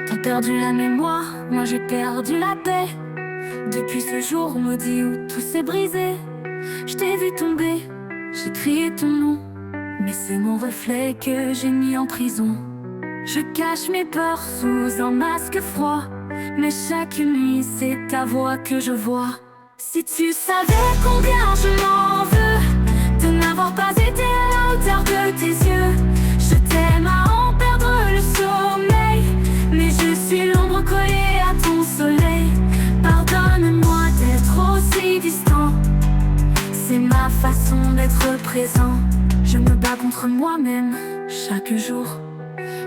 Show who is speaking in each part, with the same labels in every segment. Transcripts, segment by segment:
Speaker 1: T'as perdu la mémoire, moi j'ai perdu la paix. Depuis ce jour maudit où tout s'est brisé, je t'ai vu tomber, j'ai crié ton nom, mais c'est mon reflet que j'ai mis en prison. Je cache mes peurs sous un masque froid, mais chaque nuit c'est ta voix que je vois. Si tu savais combien je m'en veux de n'avoir pas été à la hauteur de tes yeux. Je t'aime à en perdre le sommeil, mais je suis l'ombre collée à ton soleil. Pardonne-moi d'être aussi distant, c'est ma façon d'être présent. Je me bats contre moi-même chaque jour,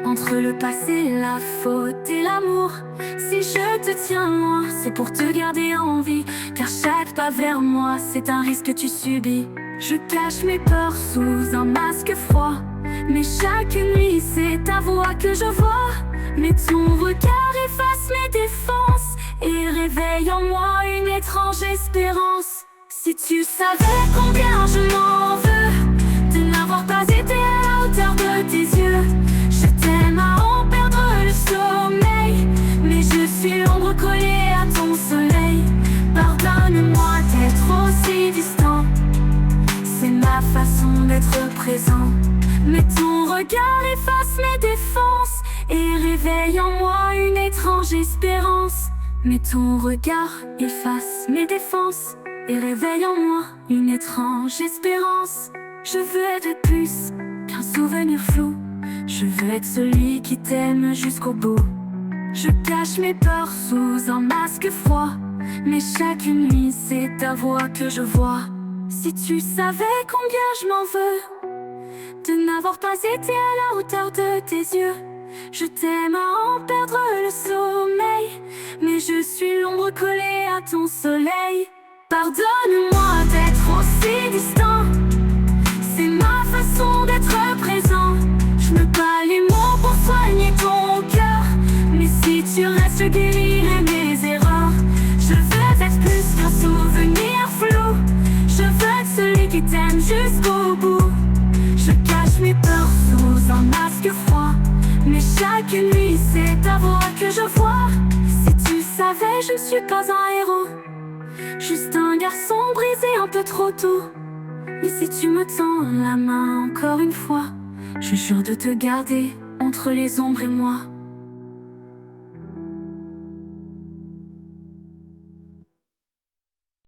Speaker 1: entre le passé, la faute et l'amour. Si je te tiens loin, c'est pour te garder en vie, car chaque pas vers moi, c'est un risque que tu subis. Je cache mes peurs sous un masque froid, mais chaque nuit, c'est ta voix que je vois. Mais ton regard efface mes défenses et réveille en moi une étrange espérance. Si tu savais combien je m'en veux de n'avoir pas été à la hauteur de tes yeux. Je t'aime à en perdre le sommeil, mais je suis l'ombre collée à ton soleil. Pardonne-moi d'être aussi distant, c'est ma façon d'être présent. Mais ton regard efface mes défenses et réveille en moi une étrange espérance. Mais ton regard efface mes défenses et réveille en moi une étrange espérance. Je veux être plus qu'un souvenir flou, je veux être celui qui t'aime jusqu'au bout. Je cache mes peurs sous un masque froid, mais chaque nuit c'est ta voix que je vois. Si tu savais combien je m'en veux de n'avoir pas été à la hauteur de tes yeux. Je t'aime à en perdre le sommeil, mais je suis l'ombre collée à ton soleil. Pardonne-moi d'être aussi distant, c'est ma façon d'être présent. Je me bats les mots pour soigner ton cœur, mais si tu restes, je guérirai mes erreurs. Je veux être plus qu'un souvenir flou, je veux être celui qui t'aime jusqu'au bout. Je cache mes peurs sous un masque froid, mais chaque nuit c'est ta voix que je vois. Si tu savais, je suis pas un héros, juste un garçon brisé un peu trop tôt. Mais si tu me tends la main encore une fois, je jure de te garder entre les ombres et moi.